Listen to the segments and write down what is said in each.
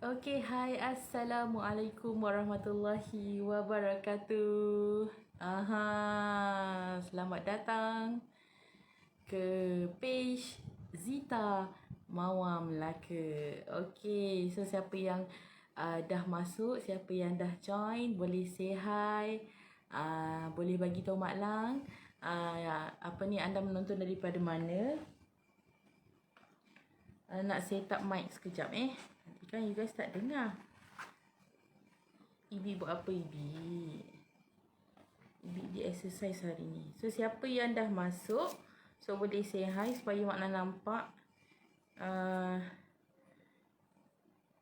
Okay, hai, Assalamualaikum warahmatullahi wabarakatuh. Selamat datang ke page Zita Mawar Melaka. Okay, so siapa yang dah masuk, siapa yang dah join, boleh say hi. Boleh bagi tahu Mak Lang anda menonton daripada mana. Nak set up mic sekejap Nanti kan you guys tak dengar. Ibi buat apa Ibi? Ibi di exercise hari ni. So siapa yang dah masuk, so boleh say hi supaya Mak Lang nampak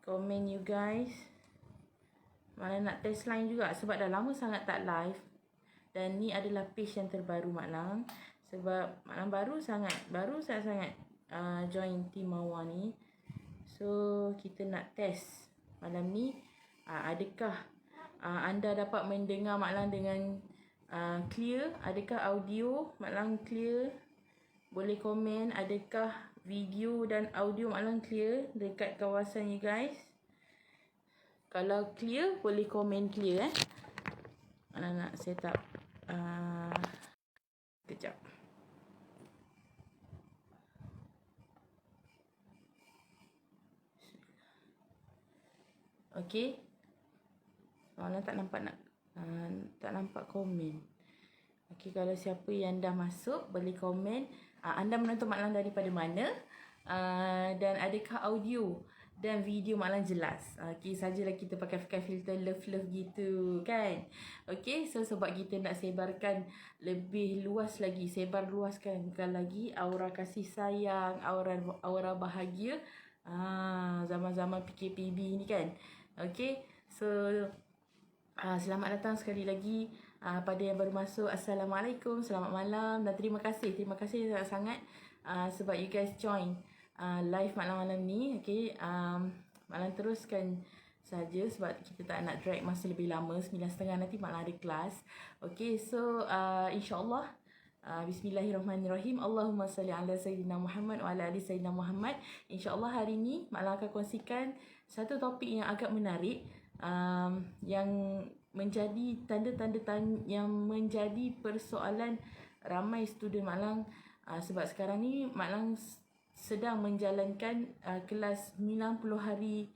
komen you guys. Mak Lang nak test line juga sebab dah lama sangat tak live. Dan ni adalah page yang terbaru Mak Lang. Sebab Mak Lang baru sangat join team Mawar ni. So kita nak test malam ni adakah anda dapat mendengar Mak Lang dengan clear? Adakah audio Mak Lang clear? Boleh komen adakah video dan audio Mak Lang clear dekat kawasan you guys? Kalau clear boleh komen clear Mak Lang nak set up kejap. Okay. Mak Lang tak nampak komen. Okay, kalau siapa yang dah masuk boleh komen anda menonton Mak Lang daripada mana, dan adakah audio dan video Mak Lang jelas. Okay, sajalah kita pakai filter love gitu kan. Okay, so sebab kita nak sebarkan lebih luas lagi, luaskan lagi aura kasih sayang, aura bahagia zaman-zaman PKPB ni kan. Okay, so selamat datang sekali lagi pada yang baru masuk. Assalamualaikum, selamat malam dan terima kasih sangat-sangat sebab you guys join live malam-malam ni. Okay, Mak Lang teruskan saja sebab kita tak nak drag masa lebih lama. 9.30 nanti Mak Lang ada kelas. Okay, so insyaAllah Bismillahirrahmanirrahim. Allahumma salli ala Sayyidina Muhammad wa ala ali Sayyidina Muhammad. InsyaAllah hari ni Mak Lang akan kongsikan satu topik yang agak menarik, yang menjadi yang menjadi persoalan ramai student Mak Lang, sebab sekarang ni Mak Lang sedang menjalankan kelas 90 hari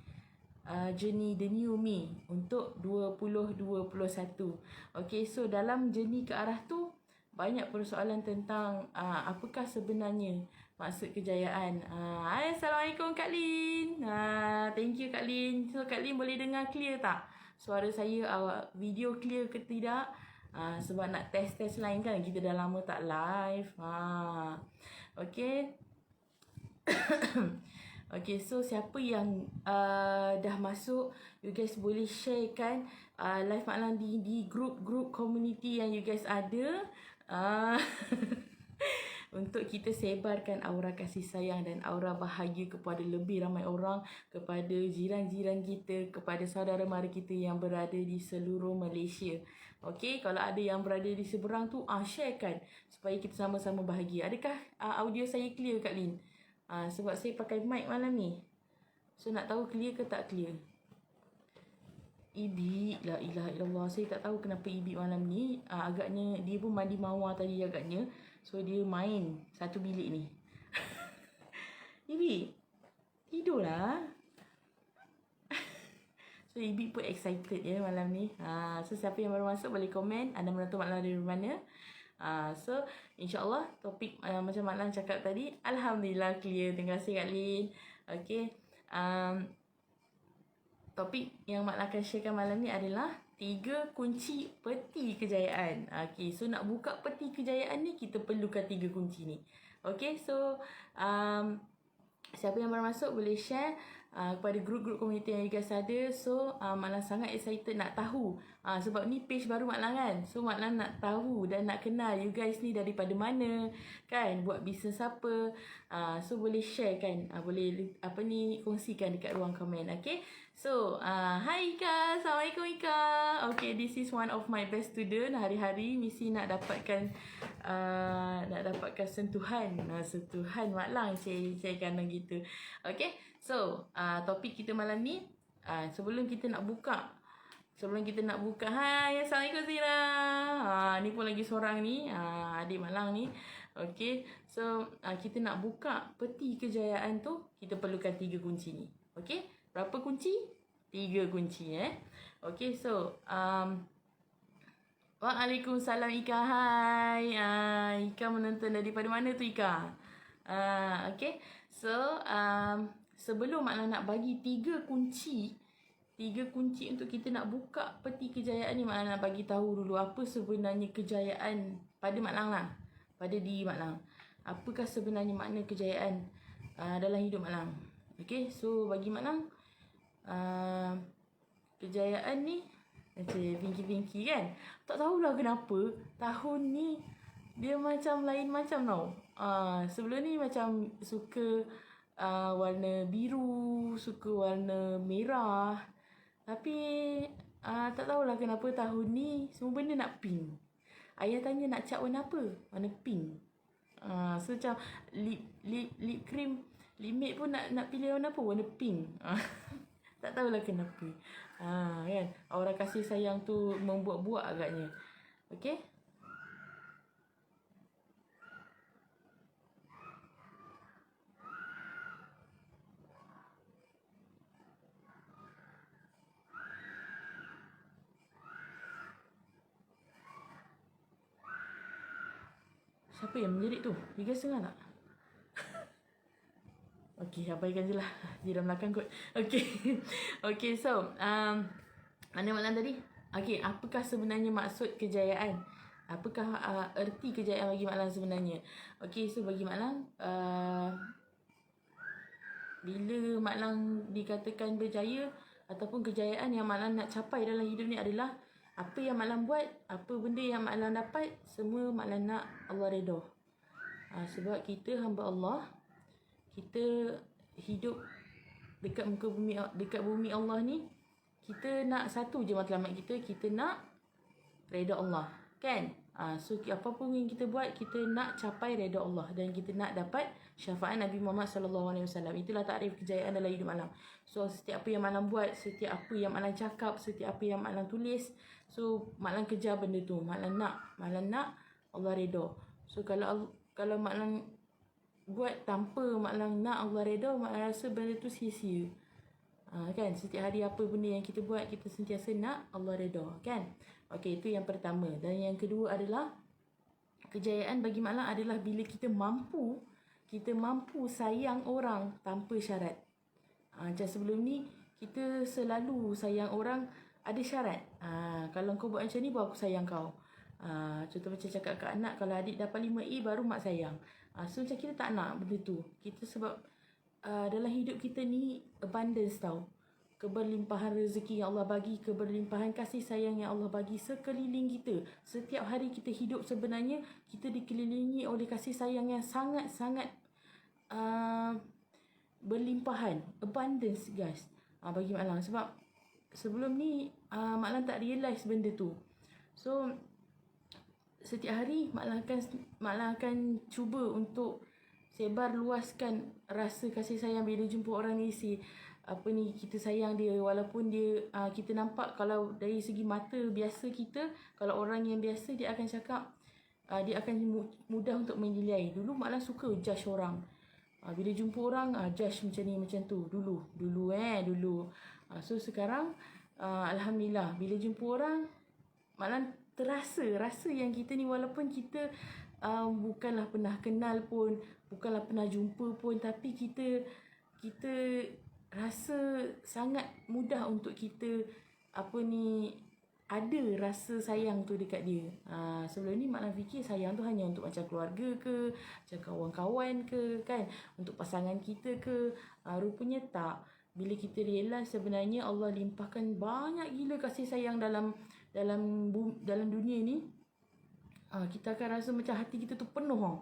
journey The New Me untuk 2021. Okay, so dalam journey ke arah tu banyak persoalan tentang apakah sebenarnya maksud kejayaan. Assalamualaikum Kak Lin. Thank you Kak Lin. So Kak Lin boleh dengar clear tak? Suara saya, video clear ke tidak? Sebab nak test line kan, kita dah lama tak live. Okay. Okay, so siapa yang dah masuk, you guys boleh share kan live Mak Lang di group community yang you guys ada, untuk kita sebarkan aura kasih sayang dan aura bahagia kepada lebih ramai orang, kepada jiran-jiran kita, kepada saudara mara kita yang berada di seluruh Malaysia. Okay, kalau ada yang berada di seberang tu, sharekan supaya kita sama-sama bahagia. Adakah audio saya clear Kak Lin? Sebab saya pakai mic malam ni, so nak tahu clear ke tak clear. Ibi, la ilaha illallah, saya tak tahu kenapa Ibi malam ni agaknya dia pun mandi mawar tadi agaknya, so dia main satu bilik ni. Ibi tidurlah. So Ibi pun excited malam ni. So siapa yang baru masuk boleh komen anda menonton Mak Lang dari mana. So insyaAllah topik macam Mak Lang cakap tadi, Alhamdulillah clear. Terima kasih Kak Lin. Okay, topik yang Mak Lang akan sharekan malam ni adalah 3 kunci peti kejayaan. Okay, so nak buka peti kejayaan ni kita perlukan 3 kunci ni. Okay, so siapa yang baru masuk boleh share kepada grup-grup komuniti yang you guys ada. So Mak Lang sangat excited nak tahu, sebab ni page baru Mak Lang kan. So Mak Lang nak tahu dan nak kenal you guys ni daripada mana kan, buat bisnes apa. So boleh share kan, boleh kongsikan dekat ruang komen. Okay, so hi Ika, Assalamualaikum Ika. Okay, this is one of my best student. Hari-hari mesti nak dapatkan sentuhan Mak Lang, saya kena gitu. Okay, so topik kita malam ni Sebelum kita nak buka, hai, Assalamualaikum Zira. Ni pun lagi seorang ni, adik Malang ni. Okay, so kita nak buka peti kejayaan tu, kita perlukan 3 kunci ni. Okay, berapa kunci? 3 kunci Okay, so Waalaikumsalam Ika, hai. Ika menonton daripada mana tu Ika? Okay, so sebelum Mak Lang nak bagi 3 kunci untuk kita nak buka peti kejayaan ni, Mak Lang nak bagi tahu dulu apa sebenarnya kejayaan pada Mak Lang lah, pada diri Mak Lang. Apakah sebenarnya makna kejayaan dalam hidup Mak Lang? Okay, so bagi Mak Lang, kejayaan ni macam pinky-pinky kan. Tak tahulah kenapa tahun ni dia macam lain macam tau. Sebelum ni macam suka warna biru, suka warna merah. Tapi tak tahulah kenapa tahun ni semua benda nak pink. Ayah tanya nak cat warna apa? Warna pink. So macam lip cream, lip matte pun nak pilih warna apa? Warna pink. Tak tahulah kenapa. Kan? Aura kasih sayang tu membuat-buat agaknya. Okay? Siapa yang menjerit tu? You guys dengar tak? Okay, abaikan je lah. Di dalam belakang kot. Okay. Okay, so mana Mak Lang tadi? Okay, apakah sebenarnya maksud kejayaan? Apakah erti kejayaan bagi Mak Lang sebenarnya? Okay, so bagi Mak Lang, bila Mak Lang dikatakan berjaya ataupun kejayaan yang Mak Lang nak capai dalam hidup ni adalah apa yang Mak Lang buat, apa benda yang Mak Lang dapat, semua Mak Lang nak Allah redha. Sebab kita hamba Allah, kita hidup dekat muka bumi, dekat bumi Allah ni, kita nak satu je matlamat kita, kita nak redha Allah, kan? So apa pun yang kita buat, kita nak capai redha Allah dan kita nak dapat syafaat Nabi Muhammad SAW. Itulah takrif kejayaan dalam hidup Mak Lang. So setiap apa yang Mak Lang buat, setiap apa yang Mak Lang cakap, setiap apa yang Mak Lang tulis, so Mak Lang kejar benda tu. Mak Lang nak Allah redha. So kalau Mak Lang buat tanpa Mak Lang nak Allah redha, Mak Lang rasa benda tu sia-sia. Kan, setiap hari apa benda yang kita buat, kita sentiasa nak Allah redha, kan? Okey, itu yang pertama. Dan yang kedua adalah kejayaan bagi Mak Lang adalah bila kita mampu sayang orang tanpa syarat. Macam sebelum ni kita selalu sayang orang ada syarat. Kalau kau buat macam ni baru aku sayang kau. Contoh macam cakap kat anak, kalau adik dapat 5A baru mak sayang. So macam kita tak nak benda tu. Kita sebab dalam hidup kita ni abundance tau. Keberlimpahan rezeki yang Allah bagi, keberlimpahan kasih sayang yang Allah bagi sekeliling kita. Setiap hari kita hidup sebenarnya kita dikelilingi oleh kasih sayang yang sangat-sangat berlimpahan, abundance guys. Bagi Mak Lang, sebab sebelum ni Mak Lang tak realise benda tu. So setiap hari Mak Lang akan cuba untuk sebar luaskan rasa kasih sayang bila jumpa orang ni, kita sayang dia, walaupun dia kita nampak kalau dari segi mata biasa kita, kalau orang yang biasa dia akan cakap dia akan mudah untuk menilai. Dulu Mak Lang suka judge orang. Bila jumpa orang judge macam ni macam tu dulu. So sekarang alhamdulillah bila jumpa orang Mak Lang terasa rasa yang kita ni, walaupun kita bukanlah pernah kenal pun, bukanlah pernah jumpa pun, tapi kita rasa sangat mudah untuk kita ada rasa sayang tu dekat dia. Sebelum ni Mak Lang fikir sayang tu hanya untuk macam keluarga ke, macam kawan-kawan ke, kan, untuk pasangan kita ke. Rupanya tak. Bila kita realise sebenarnya Allah limpahkan banyak gila kasih sayang dalam dunia ni, kita akan rasa macam hati kita tu penuh.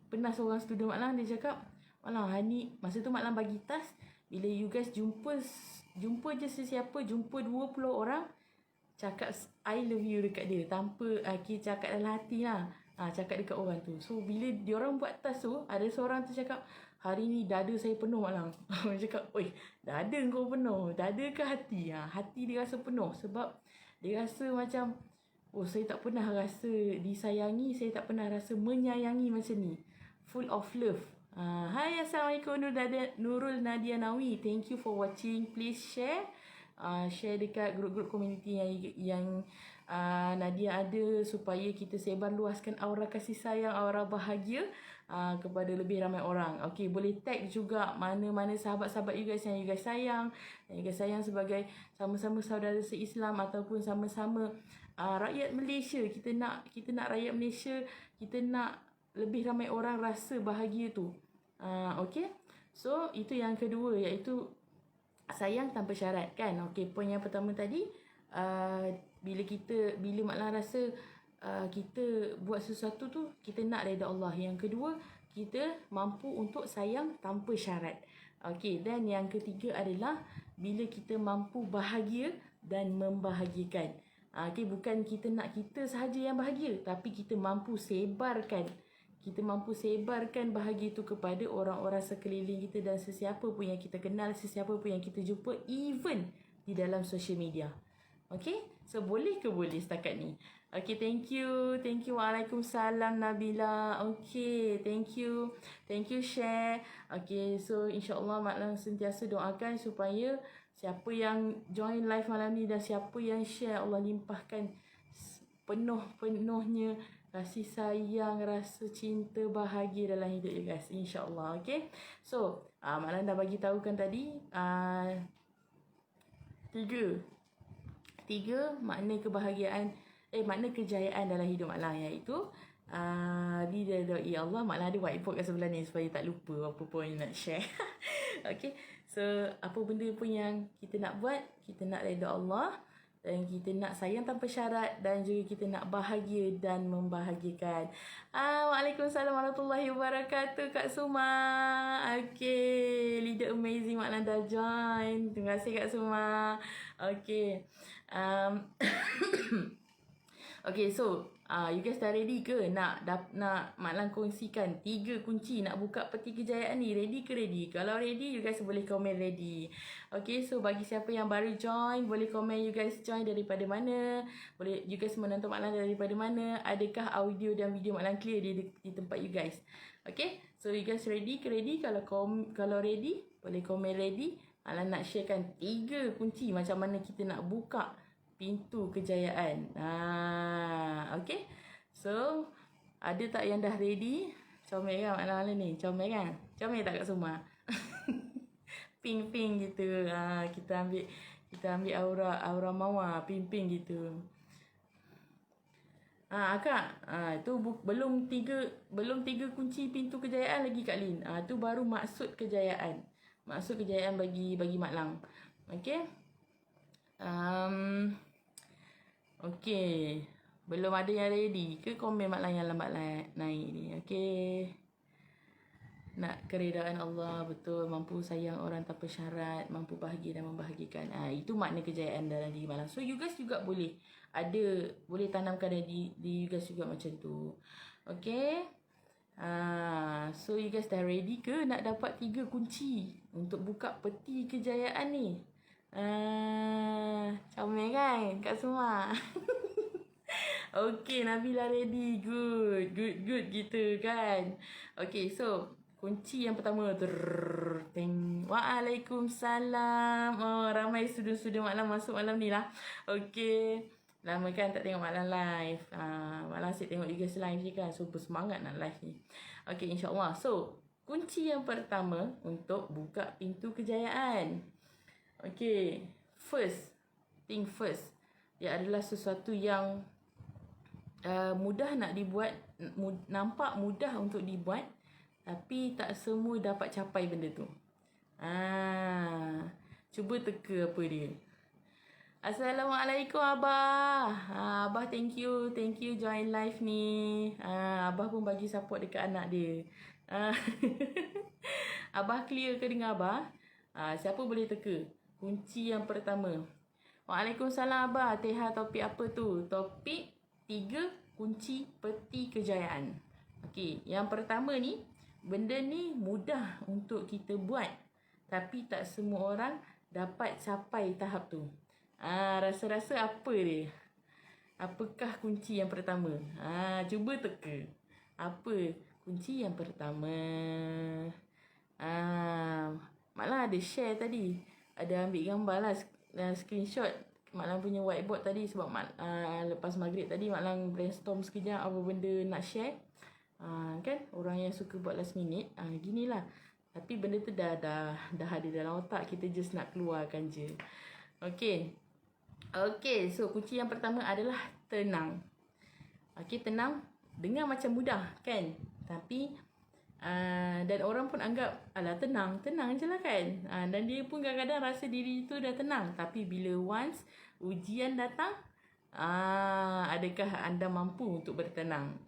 Pernah seorang student Mak Lang, dia cakap, Mak Lang, hari masa tu Mak Lang bagi task, bila you guys jumpa je sesiapa, jumpa 20 orang, cakap I love you dekat dia, tanpa kita cakap dalam hati lah, cakap dekat orang tu. So bila diorang buat task tu, ada seorang tu cakap, hari ni dada saya penuh malam. Dia cakap, oi, dada kau penuh, dada ke hati? Hati dia rasa penuh sebab dia rasa macam, oh saya tak pernah rasa disayangi, saya tak pernah rasa menyayangi macam ni. Full of love. Hai, Assalamualaikum Nurul Nadia Nawi. Thank you for watching. Please share. Share dekat grup-grup community yang Nadia ada supaya kita sebar luaskan aura kasih sayang, aura bahagia kepada lebih ramai orang. Okey, boleh tag juga mana-mana sahabat-sahabat you guys yang you guys sayang. Yang you guys sayang sebagai sama-sama saudara se-Islam ataupun sama-sama rakyat Malaysia. Kita nak rakyat Malaysia, kita nak lebih ramai orang rasa bahagia tu. Okey. So, itu yang kedua, iaitu sayang tanpa syarat kan. Okey, poin yang pertama tadi, bila Mak Lang rasa kita buat sesuatu tu, kita nak redha Allah. Yang kedua, kita mampu untuk sayang tanpa syarat. Okey, dan yang ketiga adalah bila kita mampu bahagia dan membahagikan. Okey, bukan kita nak kita sahaja yang bahagia, tapi kita mampu sebarkan bahagia itu kepada orang-orang sekeliling kita dan sesiapa pun yang kita kenal, sesiapa pun yang kita jumpa, even di dalam social media. Okay, so boleh ke boleh setakat ni? Okay, thank you. Waalaikumsalam Nabila. Okay, thank you share. Okay, so insyaAllah Mak Lang sentiasa doakan supaya siapa yang join live malam ni dan siapa yang share, Allah limpahkan penuh-penuhnya kasih sayang, rasa cinta, bahagia dalam hidup you guys, insyaAllah. Okay, so Mak Lang dah bagi tahukan tadi tiga makna kebahagiaan, makna kejayaan dalam hidup Mak Lang, iaitu diridai Allah. Mak Lang ada whiteboard kat sebelah ni supaya tak lupa apa pun nak share. Okay, so apa benda pun yang kita nak buat, kita nak redha Allah, dan kita nak sayang tanpa syarat, dan juga kita nak bahagia dan membahagikan. Waalaikumsalam warahmatullahi wabarakatuh Kak Suma. Okay, leader amazing Mak Lang dah join. Terima kasih Kak Suma. Okay, okay, so you guys dah ready ke nak Mak Lang kongsikan 3 kunci nak buka peti kejayaan ni? Ready ke ready? Kalau ready, you guys boleh komen ready. Okay, so bagi siapa yang baru join, boleh komen you guys join daripada mana, boleh you guys menonton Mak Lang daripada mana, adakah audio dan video Mak Lang clear di tempat you guys. Okay, so you guys ready ke ready? Kalau ready, boleh komen ready. Mak Lang nak sharekan 3 kunci macam mana kita nak buka pintu kejayaan. Okay. So, ada tak yang dah ready? Comel kan Mak Lang ni? Comel kan? Comel tak kat semua? Pink-pink gitu. Kita ambil aura mawar, pink-pink gitu. Akak, tu belum tiga kunci pintu kejayaan lagi Kak Lin. Tu baru maksud kejayaan. Maksud kejayaan bagi Mak Lang. Okay. Okay, belum ada yang ready ke? Komen Mak Lang yang lambat naik ni. Okay, nak keredaan Allah, betul, mampu sayang orang tanpa syarat, mampu bahagia dan membahagikan. Itu makna kejayaan dalam diri Mak Lang. So you guys juga boleh tanamkan di you guys juga macam tu. Okay, so you guys dah ready ke nak dapat 3 kunci untuk buka peti kejayaan ni? Comel kan kat semua? Okay, Nabila ready. Good gitu kan. Okay, so kunci yang pertama. Waalaikumsalam. Ramai student-student Mak Lang masuk malam ni lah. Okay, lama kan tak tengok Mak Lang live. Mak Lang asyik tengok you guys live je kan. So bersemangat nak live ni. Okay, insyaAllah. So kunci yang pertama untuk buka pintu kejayaan. Okay, first. Dia adalah sesuatu yang mudah nak dibuat, nampak mudah untuk dibuat, tapi tak semua dapat capai benda tu. Cuba teka apa dia. Assalamualaikum Abah. Abah thank you join live ni. Abah pun bagi support dekat anak dia. Abah clear ke dengan Abah? Siapa boleh teka? Kunci yang pertama. Waalaikumsalam Abah. Topik apa tu? Topik 3 kunci peti kejayaan. Okey, yang pertama ni, benda ni mudah untuk kita buat, tapi tak semua orang dapat capai tahap tu. Rasa-rasa apa dia? Apakah kunci yang pertama? Cuba teka. Apa kunci yang pertama? Malah ada share tadi. Ada ambil gambar lah, screenshot Mak Lang punya whiteboard tadi. Sebab lepas maghrib tadi Mak Lang brainstorm sekejap apa benda nak share. Kan orang yang suka buat last minute, ginilah. Tapi benda tu dah ada dalam otak, kita just nak keluarkan je. Okay, so kunci yang pertama adalah tenang. Okay, tenang dengar macam mudah kan, tapi dan orang pun anggap alah tenang je lah kan. Dan dia pun kadang-kadang rasa diri tu dah tenang, tapi bila once ujian datang, adakah anda mampu untuk bertenang?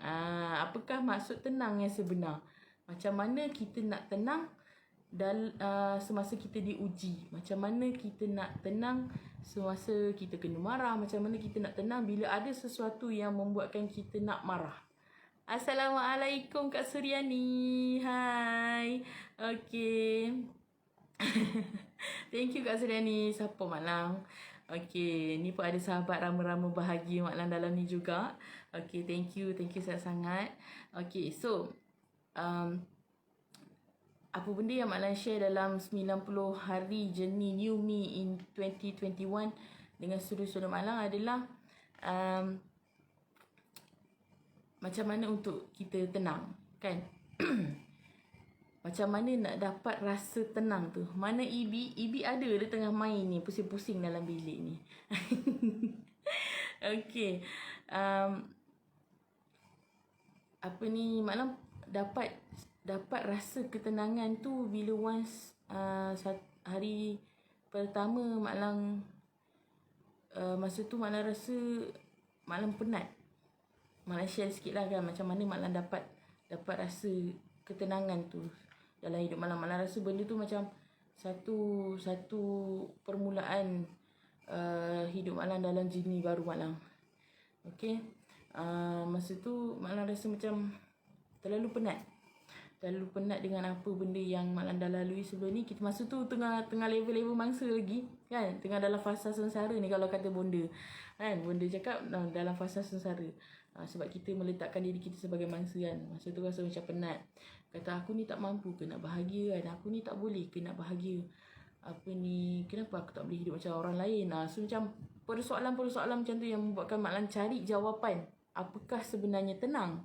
Apakah maksud tenang yang sebenar? Macam mana kita nak tenang semasa kita diuji? Macam mana kita nak tenang semasa kita kena marah? Macam mana kita nak tenang bila ada sesuatu yang membuatkan kita nak marah? Assalamualaikum Kak Suryani. Hai. Okay. Thank you Kak Suryani. Siapa Mak Lang? Okay, ni pun ada sahabat rama-rama bahagia Mak Lang dalam ni juga. Okay, thank you sangat-sangat. Okay, so apa benda yang Mak Lang share dalam 90 hari journey New Me in 2021 dengan sudut-sudut Mak Lang adalah macam mana untuk kita tenang, kan? Macam mana nak dapat rasa tenang tu? Mana Ibi ada, dia tengah main ni, pusing-pusing dalam bilik ni. Okay. Apa ni, Mak Lang dapat rasa ketenangan tu bila once hari pertama Mak Lang masa tu Mak Lang rasa Mak Lang penat. Mak Lang share sikit lah kan, macam mana Mak Lang dapat rasa ketenangan tu dalam hidup Mak Lang. Mak Lang rasa benda tu macam satu permulaan hidup Mak Lang dalam journey baru Mak Lang. Okay. Masa tu Mak Lang rasa macam terlalu penat dengan apa benda yang Mak Lang dah lalui sebelum ni. Kita masa tu tengah level-level mangsa lagi kan, tengah dalam fasa sengsara ni kalau kata bonda kan. Bonda cakap dalam fasa sengsara. Sebab kita meletakkan diri kita sebagai mangsa kan. Masa tu rasa macam penat. Kata aku ni tak mampu ke nak bahagia kan, aku ni tak boleh ke nak bahagia, apa ni, kenapa aku tak boleh hidup macam orang lain. So macam persoalan-persoalan macam tu yang membuatkan Mak Lang cari jawapan apakah sebenarnya tenang.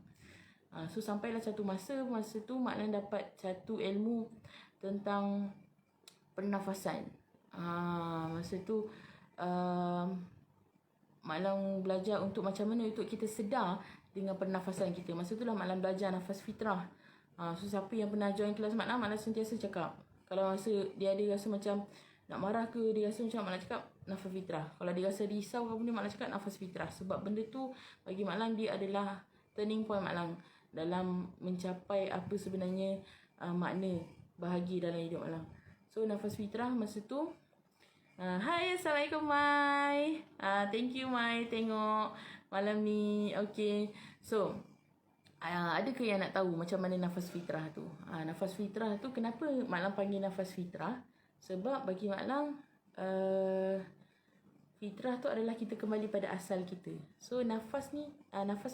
So sampailah satu masa tu Mak Lang dapat satu ilmu tentang pernafasan. Masa tu Mak Lang belajar untuk macam mana untuk kita sedar dengan pernafasan kita. Masa tu lah Mak Lang belajar nafas fitrah. So siapa yang pernah join kelas Mak Lang sentiasa cakap, kalau masa dia ada rasa macam nak marah ke, dia rasa macam Mak Lang cakap nafas fitrah. Kalau dia rasa risau ke apa ni, Mak Lang cakap nafas fitrah. Sebab benda tu bagi Mak Lang dia adalah turning point Mak Lang dalam mencapai apa sebenarnya makna bahagia dalam hidup Mak Lang. So nafas fitrah masa tu. Hai, Assalamualaikum Mai. Thank you Mai tengok malam ni. Okay. So adakah yang nak tahu macam mana nafas fitrah tu? Nafas fitrah tu kenapa Mak Lang panggil nafas fitrah? Sebab bagi Mak Lang fitrah tu adalah kita kembali pada asal kita. So nafas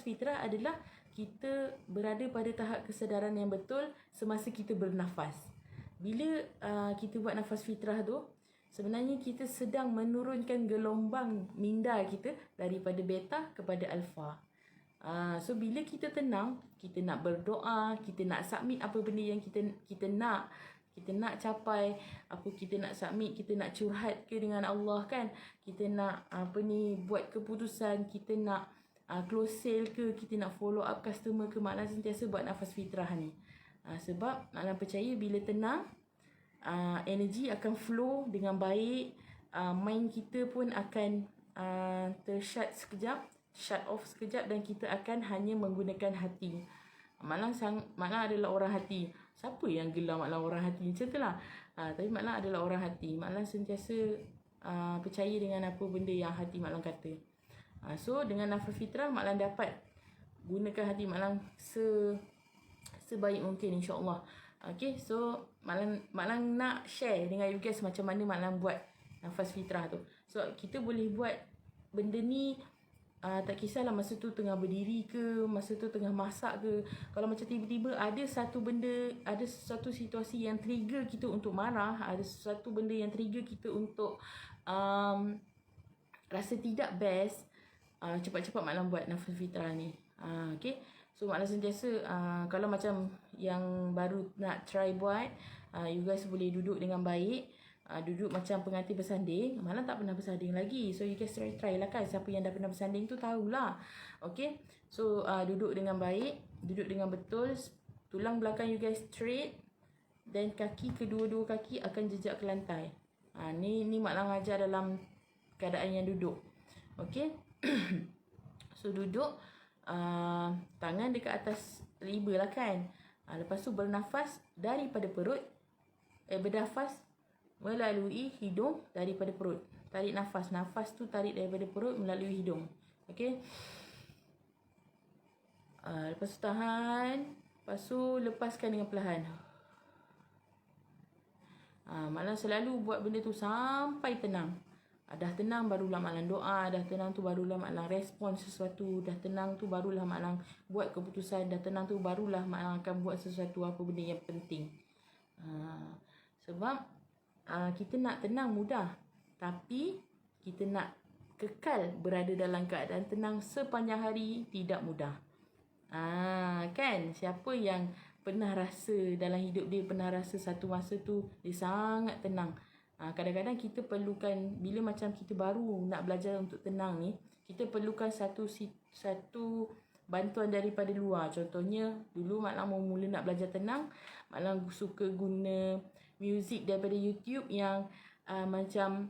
fitrah adalah kita berada pada tahap kesedaran yang betul semasa kita bernafas. Bila kita buat nafas fitrah tu, sebenarnya kita sedang menurunkan gelombang minda kita daripada beta kepada alfa. So bila kita tenang, kita nak berdoa, kita nak submit apa benda yang kita nak capai, apa kita nak submit, kita nak curhat ke dengan Allah kan, kita nak buat keputusan, kita nak close sale ke, kita nak follow up customer ke, Mak Lang sentiasa buat nafas fitrah ni. Sebab Mak Lang percaya bila tenang, energi akan flow dengan baik, mind kita pun akan shut off sekejap dan kita akan hanya menggunakan hati. Mak Lang adalah orang hati. Siapa yang gelar Mak Lang orang hati macam tu lah. Tapi Mak Lang adalah orang hati. Mak Lang sentiasa percaya dengan apa benda yang hati Mak Lang kata. So dengan nafas fitrah Mak Lang dapat gunakan hati Mak Lang sebaik mungkin, insyaAllah. Okay, so Mak Lang nak share dengan you guys macam mana Mak Lang buat nafas fitrah tu. So kita boleh buat benda ni tak kisahlah masa tu tengah berdiri ke, masa tu tengah masak ke. Kalau macam tiba-tiba ada satu benda, ada satu situasi yang trigger kita untuk marah, ada satu benda yang trigger kita untuk rasa tidak best, cepat-cepat Mak Lang buat nafas fitrah ni. Okay, so Mak Lang sentiasa kalau macam yang baru nak try buat, you guys boleh duduk dengan baik. Duduk macam pengantin bersanding. Mak Lang tak pernah bersanding lagi, so you guys try lah kan. Siapa yang dah pernah bersanding tu tahulah. Okay, so duduk dengan baik, duduk dengan betul, tulang belakang you guys straight, dan kaki, kedua-dua kaki akan jejak ke lantai. Ni Mak Lang ajar dalam keadaan yang duduk. Okay. So duduk, tangan dekat atas liba lah kan. Lepas tu bernafas daripada perut, bernafas melalui hidung daripada perut. Tarik nafas. Nafas tu tarik daripada perut melalui hidung. Okay. Lepas tu tahan. Lepas tu lepaskan dengan perlahan. Mak Lang selalu buat benda tu sampai tenang. Dah tenang barulah Mak Lang doa. Dah tenang tu barulah Mak Lang respon sesuatu. Dah tenang tu barulah Mak Lang buat keputusan. Dah tenang tu barulah Mak Lang akan buat sesuatu apa benda yang penting. Sebab kita nak tenang mudah, tapi kita nak kekal berada dalam keadaan tenang sepanjang hari tidak mudah. Kan? Siapa yang pernah rasa dalam hidup dia, pernah rasa satu masa tu dia sangat tenang. Kadang-kadang kita perlukan, bila macam kita baru nak belajar untuk tenang ni, kita perlukan satu bantuan daripada luar. Contohnya, dulu Mak Lang mula nak belajar tenang, Mak Lang suka guna music daripada YouTube yang macam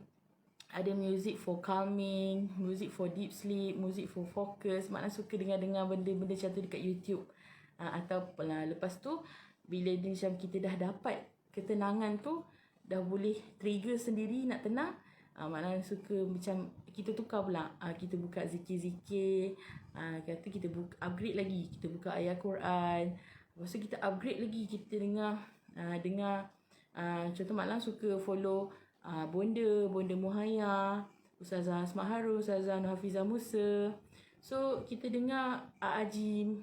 ada music for calming, music for deep sleep, music for focus. Mak Lang suka dengar benda-benda macam tu dekat YouTube. Atau lepas tu, bila macam kita dah dapat ketenangan tu, dah boleh trigger sendiri nak tenang, Mak Lang suka macam kita tukar pula. Kita buka zikir-zikir, kata kita upgrade lagi, kita buka ayat Quran. Lepas tu kita upgrade lagi, kita dengar contoh Mak Lang suka follow Bonda Muhaya, Ustazah Asma Harun, Ustazah Nur Hafizah Musa. So kita dengar Ajim,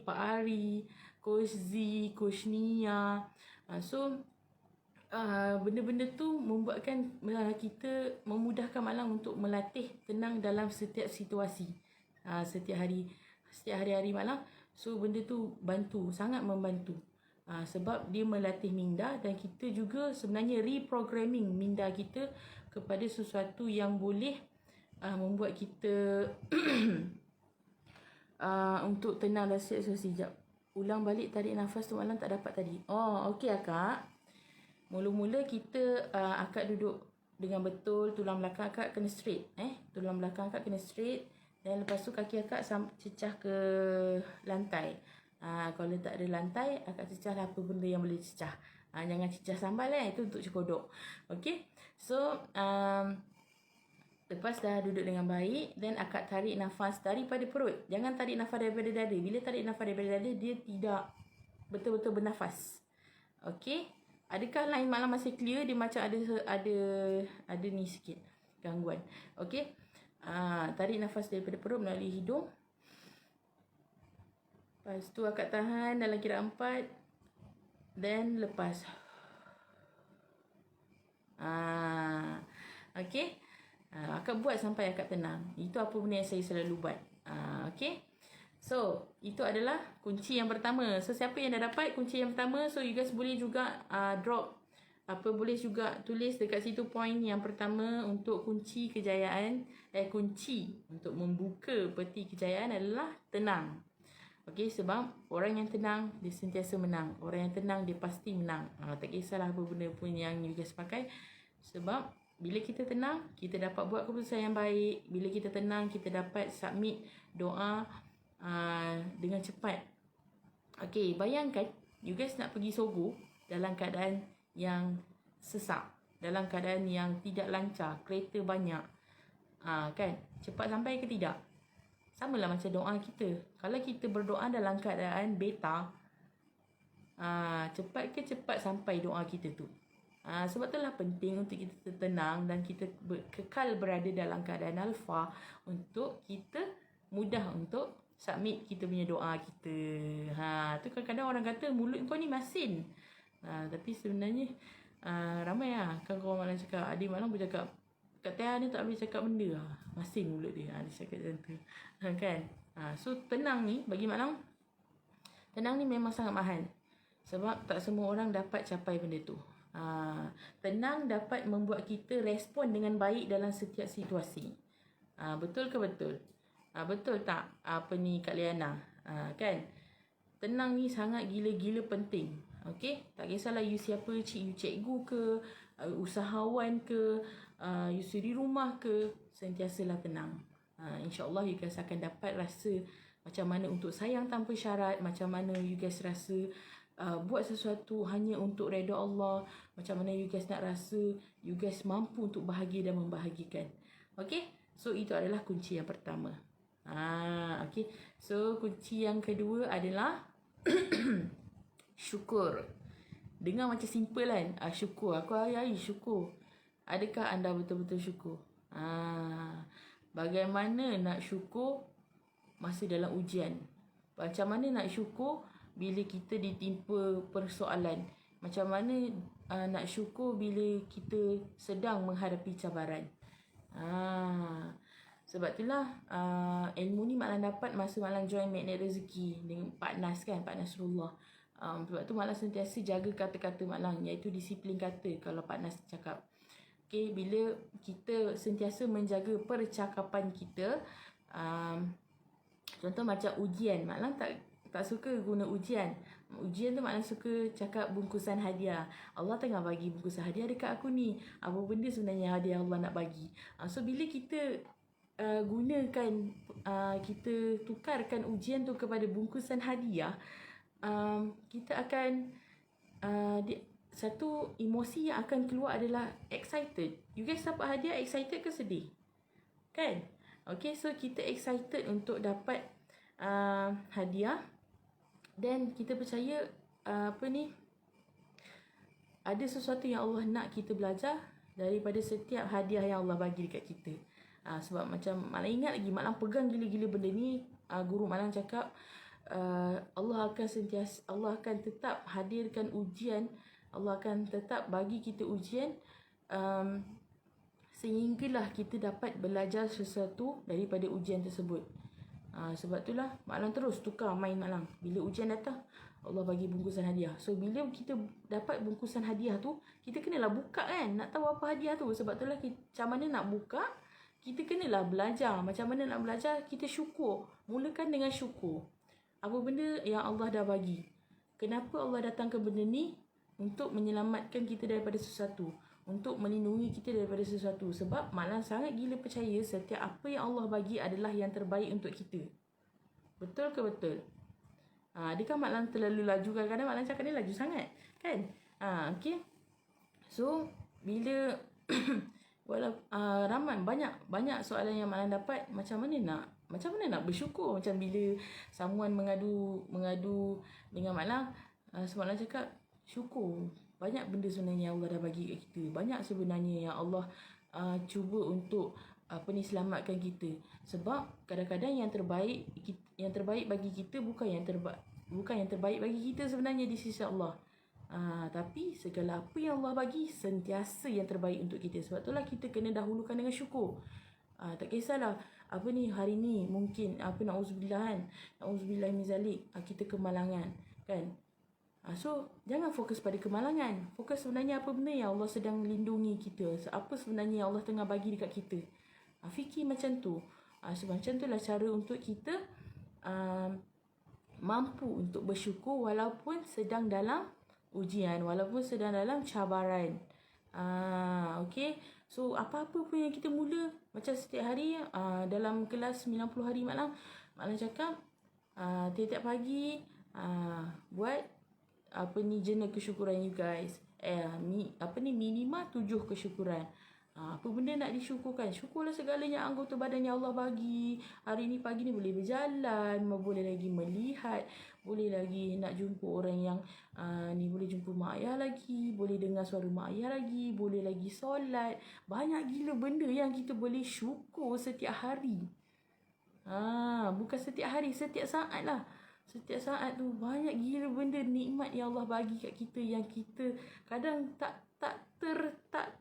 Pak Ari, Coach Z, Coach Nia. So benda-benda tu membuatkan kita, memudahkan Mak Lang untuk melatih tenang dalam setiap situasi. Setiap hari-hari Mak Lang. So benda tu sangat membantu. Sebab dia melatih minda, dan kita juga sebenarnya reprogramming minda kita kepada sesuatu yang boleh membuat kita untuk tenang dalam situasi. Sekejap, ulang balik tarik nafas tu Mak Lang tak dapat tadi. Okey Akak. Mula-mula kita Akak duduk dengan betul, tulang belakang Akak kena straight. Tulang belakang Akak kena straight, dan lepas tu kaki Akak cecah ke lantai. Kalau tak ada lantai, Akak cecah lah apa benda yang boleh cecah. Jangan cecah sambal itu untuk cekodok. Okay. So lepas dah duduk dengan baik, then Akak tarik nafas daripada perut. Jangan tarik nafas daripada dada. Bila tarik nafas daripada dada, dia tidak betul-betul bernafas. Okay. Adakah line Mak Lang masih clear? Dia macam ada ni sikit gangguan. Okay. Tarik nafas daripada perut melalui hidung. Lepas tu Akak tahan dalam kira 4. Then lepas. Okay. Akak buat sampai Akak tenang. Itu apa benda yang saya selalu buat. Okay. So, itu adalah kunci yang pertama. So, siapa yang dah dapat kunci yang pertama, so you guys boleh juga boleh juga tulis dekat situ point yang pertama untuk kunci kejayaan. Kunci untuk membuka peti kejayaan adalah tenang. Okey, sebab orang yang tenang dia sentiasa menang. Orang yang tenang dia pasti menang. Tak kisahlah apa benda pun yang you guys pakai. Sebab bila kita tenang, kita dapat buat keputusan yang baik. Bila kita tenang, kita dapat submit doa dengan cepat. Okey, bayangkan you guys nak pergi Sogo dalam keadaan yang sesak, dalam keadaan yang tidak lancar, kereta banyak. Kan? Cepat sampai ke tidak? Samalah macam doa kita. Kalau kita berdoa dalam keadaan beta, cepat ke cepat sampai doa kita tu. Sebab itulah penting untuk kita tenang dan kita kekal berada dalam keadaan alfa untuk kita mudah untuk submit kita punya doa kita. Tu kadang-kadang orang kata mulut kau ni masin. Tapi sebenarnya ramai kawan-kawan malam cakap, adik malam pun cakap, Kak Tia ni tak boleh cakap benda masin mulut dia. Dia cakap macam tu. Kan? So tenang ni bagi malam, tenang ni memang sangat mahal. Sebab tak semua orang dapat capai benda tu. Tenang dapat membuat kita respon dengan baik dalam setiap situasi. Betul ke betul? Betul tak? Apa ni Kak Liana? Kan? Tenang ni sangat gila-gila penting. Okay? Tak kisahlah you siapa, you cikgu ke, usahawan ke, you suri rumah ke, sentiasalah tenang. InsyaAllah you guys akan dapat rasa macam mana untuk sayang tanpa syarat, macam mana you guys rasa buat sesuatu hanya untuk redha Allah, macam mana you guys nak rasa you guys mampu untuk bahagia dan membahagikan. Okay, so itu adalah kunci yang pertama. Okay, so kunci yang kedua adalah syukur. Dengar macam simple kan? Syukur, aku hari-hari syukur. Adakah anda betul-betul syukur? Bagaimana nak syukur masa dalam ujian? Macam mana nak syukur bila kita ditimpa persoalan? Macam mana nak syukur bila kita sedang menghadapi cabaran? Sebab itulah ilmu ni Mak Lang dapat masa Mak Lang join Magnet Rezeki dengan Pak Nas kan, Pak Nasrullah. Sebab tu Mak Lang sentiasa jaga kata-kata Mak Lang, iaitu disiplin kata kalau Pak Nas cakap. Okay, bila kita sentiasa menjaga percakapan kita, contoh macam ujian, Mak Lang tak suka guna ujian. Ujian tu Mak Lang suka cakap bungkusan hadiah. Allah tengah bagi bungkusan hadiah dekat aku ni. Apa benda sebenarnya hadiah Allah nak bagi? So bila kita gunakan, kita tukarkan ujian tu kepada bungkusan hadiah, kita akan satu emosi yang akan keluar adalah excited. You guys dapat hadiah excited ke sedih? Kan? Okay, so kita excited untuk dapat hadiah. Dan kita percaya ada sesuatu yang Allah nak kita belajar daripada setiap hadiah yang Allah bagi dekat kita. Sebab macam Mak Lang ingat lagi, Mak Lang pegang gila-gila benda ni. Guru Mak Lang cakap Allah akan tetap hadirkan ujian, Allah akan tetap bagi kita ujian sehinggalah kita dapat belajar sesuatu daripada ujian tersebut. Sebab itulah Mak Lang terus tukar main Mak Lang. Bila ujian datang, Allah bagi bungkusan hadiah. So bila kita dapat bungkusan hadiah tu, kita kenalah buka kan, nak tahu apa hadiah tu. Sebab itulah macam mana nak buka, kita kenalah belajar. Macam mana nak belajar, kita syukur. Mulakan dengan syukur. Apa benda yang Allah dah bagi? Kenapa Allah datangkan benda ni? Untuk menyelamatkan kita daripada sesuatu, untuk melindungi kita daripada sesuatu. Sebab Mak Lang sangat gila percaya setiap apa yang Allah bagi adalah yang terbaik untuk kita. Betul ke betul? Adakah Mak Lang terlalu laju? Kadang-kadang Mak Lang cakap ni laju sangat kan? Okay. So bila ramai banyak soalan yang Mak Lang dapat, macam mana nak bersyukur. Macam bila someone mengadu dengan Mak Lang, Mak Lang cakap syukur. Banyak benda sebenarnya yang Allah dah bagi kat kita. Banyak sebenarnya yang Allah cuba untuk selamatkan kita. Sebab kadang-kadang yang terbaik bagi kita bukan yang terbaik bagi kita sebenarnya di sisi Allah. Tapi segala apa yang Allah bagi sentiasa yang terbaik untuk kita. Sebab itulah kita kena dahulukan dengan syukur. Tak kisahlah hari ni mungkin na'udzubillah kan, na'udzubillah min zalik, kita kemalangan kan. So jangan fokus pada kemalangan. Fokus sebenarnya apa benda yang Allah sedang lindungi kita, apa sebenarnya yang Allah tengah bagi dekat kita. Fikir macam tu. Sebab macam itulah cara untuk kita mampu untuk bersyukur walaupun sedang dalam ujian, walaupun sedang dalam cabaran. Okay. So apa-apa pun yang kita mula, macam setiap hari dalam kelas 90 hari Mak Lang cakap tiap-tiap pagi buat jurnal kesyukuran you guys. Minimal 7 kesyukuran. Apa benda nak disyukurkan? Syukurlah segalanya anggota badan yang Allah bagi. Hari ni pagi ni boleh berjalan, boleh lagi melihat, boleh lagi nak jumpa orang yang ni, boleh jumpa mak ayah lagi, boleh dengar suara mak ayah lagi, boleh lagi solat. Banyak gila benda yang kita boleh syukur setiap hari. Bukan setiap hari, setiap saat lah. Setiap saat tu banyak gila benda nikmat yang Allah bagi kat kita, yang kita kadang tak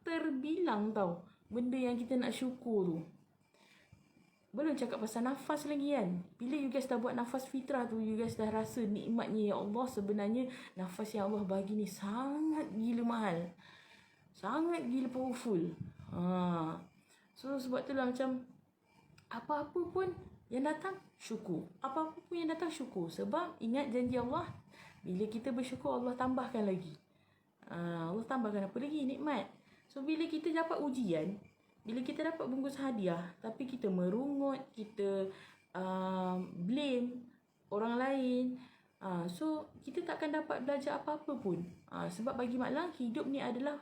terbilang tau benda yang kita nak syukur tu. Belum cakap pasal nafas lagi kan. Bila you guys dah buat nafas fitrah tu, you guys dah rasa nikmatnya. Ya Allah, sebenarnya nafas yang Allah bagi ni sangat gila mahal, sangat gila powerful. So sebab tu lah macam apa-apa pun yang datang syukur. Apa-apa pun yang datang syukur. Sebab ingat janji Allah, bila kita bersyukur Allah tambahkan lagi. Allah tambahkan apa lagi? Nikmat. So bila kita dapat ujian, bila kita dapat bungkus hadiah, tapi kita merungut, kita blame orang lain, so kita takkan dapat belajar apa-apa pun. Sebab bagi Mak Lang, hidup ni adalah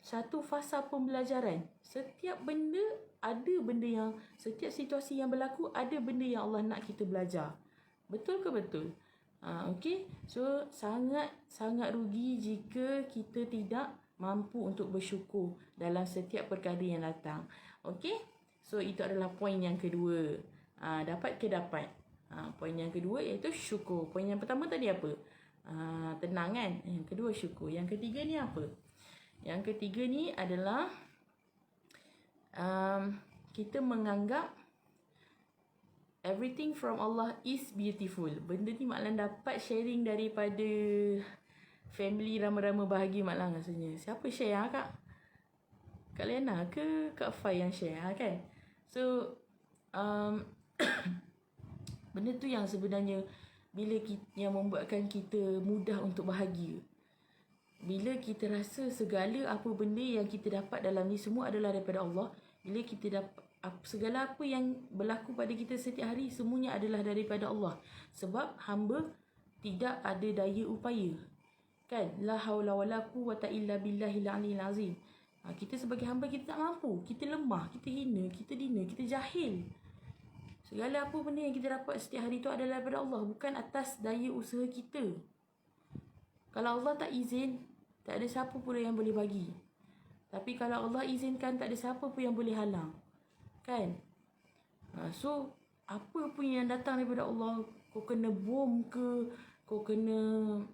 satu fasa pembelajaran. Setiap benda ada benda yang, setiap situasi yang berlaku ada benda yang Allah nak kita belajar. Betul ke betul? Okay. So sangat rugi jika kita tidak mampu untuk bersyukur dalam setiap perkara yang datang. Okay. So itu adalah poin yang kedua. Dapat ke dapat. Poin yang kedua iaitu syukur. Poin yang pertama tadi apa? Tenang kan. Yang kedua syukur. Yang ketiga ni apa? Yang ketiga ni adalah kita menganggap everything from Allah is beautiful. Benda ni Mak Lang dapat sharing daripada family Rama-Rama Bahagia Mak Lang rasanya. Siapa share Kak? Kak Liana ke Kak Fai yang share kan? So benda tu yang sebenarnya bila yang membuatkan kita mudah untuk bahagia. Bila kita rasa segala apa benda yang kita dapat dalam ni semua adalah daripada Allah. Bila kita dapat segala apa yang berlaku pada kita setiap hari, semuanya adalah daripada Allah. Sebab hamba tidak ada daya upaya. Kan? La haula wala quwwata illa billahil aliyil azim. Kita sebagai hamba, kita tak mampu. Kita lemah, kita hina, kita dina, kita jahil. Segala apa benda yang kita dapat setiap hari itu adalah daripada Allah, bukan atas daya usaha kita. Kalau Allah tak izin, tak ada siapa pun yang boleh bagi. Tapi kalau Allah izinkan, tak ada siapa pun yang boleh halang. Kan? So, apa pun yang datang daripada Allah, kau kena bom ke, kau kena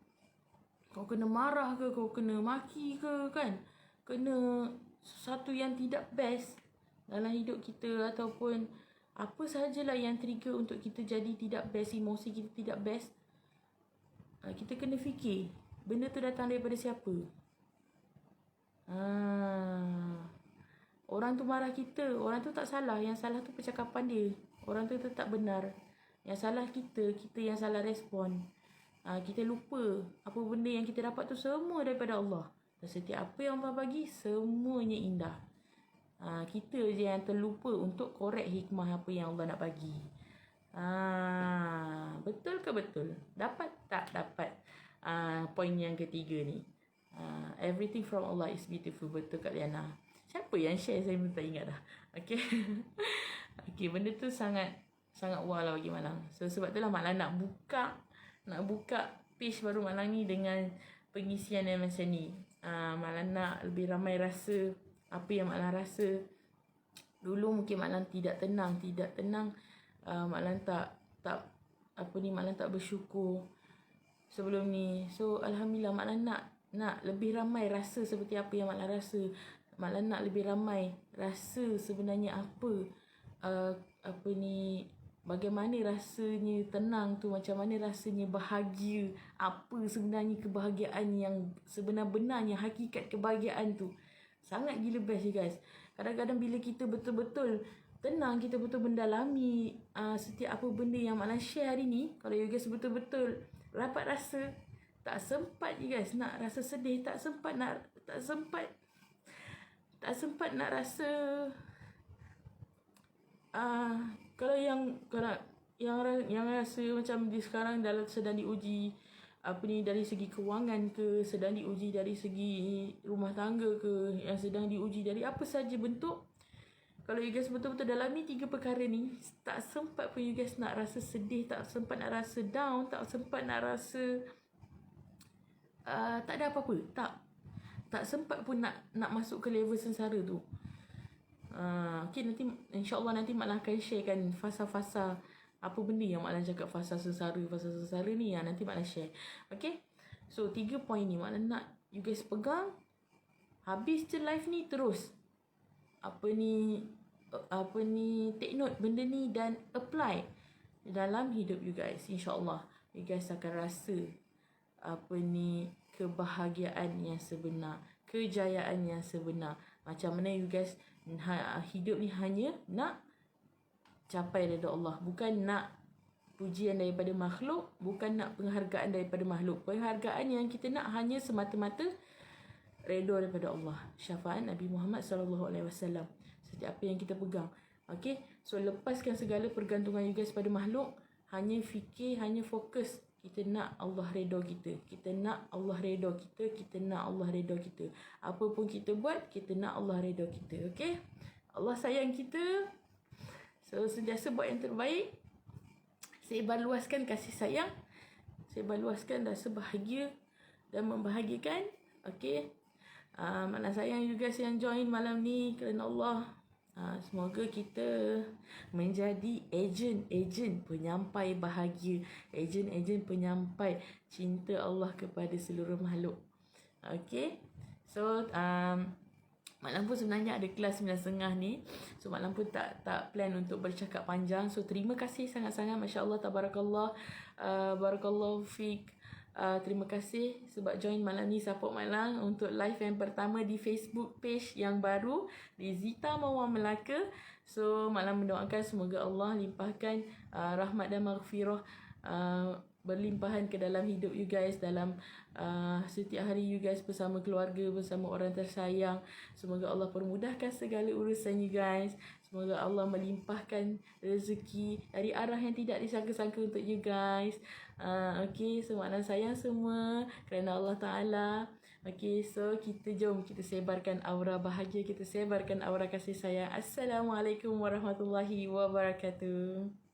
marah ke, kau kena maki ke, kan? Kena sesuatu yang tidak best dalam hidup kita, ataupun apa sahajalah yang trigger untuk kita jadi tidak best, emosi kita tidak best. Kita kena fikir, benda tu datang daripada siapa? Orang tu marah kita, orang tu tak salah. Yang salah tu percakapan dia. Orang tu tak benar. Yang salah kita yang salah respon. Kita lupa apa benda yang kita dapat tu semua daripada Allah. Dan setiap apa yang Allah bagi, semuanya indah. Kita je yang terlupa untuk korek hikmah apa yang Allah nak bagi. Betul ke betul? Dapat tak dapat? Poin yang ketiga ni. Everything from Allah is beautiful. Betul Kak Liana. Siapa yang share? Saya pun tak ingat dah. Okay. Okay, benda tu sangat wow lah bagi Mak Lang. So sebab tu lah Mak Lang nak buka page baru Mak Lang ni dengan pengisian yang macam ni. Mak Lang nak lebih ramai rasa apa yang Mak Lang rasa. Dulu mungkin Mak Lang tidak tenang. Mak Lang Mak Lang tak bersyukur sebelum ni. So alhamdulillah Mak Lang nak lebih ramai rasa seperti apa yang Mak Lang rasa. Mak Lang nak lebih ramai rasa sebenarnya bagaimana rasanya tenang tu, macam mana rasanya bahagia, apa sebenarnya kebahagiaan yang sebenar-benarnya, hakikat kebahagiaan tu. Sangat gila best you guys. Kadang-kadang bila kita betul-betul tenang, kita betul mendalami setiap apa benda yang Mak Lang share hari ni, kalau you guys betul-betul dapat rasa, tak sempat you guys nak rasa sedih, tak sempat nak rasa kalau yang rasa macam di sekarang sedang diuji, dari segi kewangan ke, sedang diuji dari segi rumah tangga ke, yang sedang diuji dari apa saja bentuk. Kalau you guys betul-betul dalami 3 perkara ni, tak sempat pun you guys nak rasa sedih, tak sempat nak rasa down, tak sempat nak rasa tak ada apa-apa. Tak sempat pun nak masuk ke level sengsara tu. Okay, nanti insyaAllah nanti Mak Lan akan sharekan fasa-fasa apa benda yang Mak Lan cakap fasa sengsara ni, nanti Mak Lan share. Okay, so 3 poin ni Mak Lan nak you guys pegang. Habis je live ni terus take note benda ni dan apply dalam hidup you guys. InsyaAllah you guys akan rasa kebahagiaan yang sebenar, kejayaan yang sebenar. Macam mana you guys hidup ni hanya nak capai redha Allah, bukan nak pujian daripada makhluk, bukan nak penghargaan daripada makhluk. Penghargaan yang kita nak hanya semata-mata redha daripada Allah, syafaat Nabi Muhammad SAW. Setiap apa yang kita pegang. Okay, so lepaskan segala pergantungan you guys pada makhluk. Hanya fikir, hanya fokus. Kita nak Allah redha kita. Kita nak Allah redha kita. Kita nak Allah redha kita. Apa pun kita buat, kita nak Allah redha kita. Okay, Allah sayang kita. So sentiasa buat yang terbaik. Sebarluaskan kasih sayang. Sebarluaskan rasa bahagia dan membahagiakan. Okay, Mak Lan sayang you guys yang join malam ni kerana Allah. Semoga kita menjadi ejen penyampai bahagia, ejen penyampai cinta Allah kepada seluruh makhluk. Okay, so Mak Lan pun sebenarnya ada kelas 9.30 ni. So Mak Lan pun tak plan untuk bercakap panjang. So terima kasih sangat-sangat, Masya Allah, tabarakallah, barakallahu fiq. Terima kasih sebab join malam ni, support Mak Lan untuk live yang pertama di Facebook page yang baru di Zita Mawar Melaka. So Mak Lan mendoakan semoga Allah limpahkan rahmat dan maghfirah berlimpahan ke dalam hidup you guys, dalam setiap hari you guys bersama keluarga, bersama orang tersayang. Semoga Allah permudahkan segala urusan you guys. Semoga Allah melimpahkan rezeki dari arah yang tidak disangka-sangka untuk you guys. Okay, so Mak Lan sayang semua kerana Allah Ta'ala. Okay, so jom kita sebarkan aura bahagia, kita sebarkan aura kasih sayang. Assalamualaikum warahmatullahi wabarakatuh.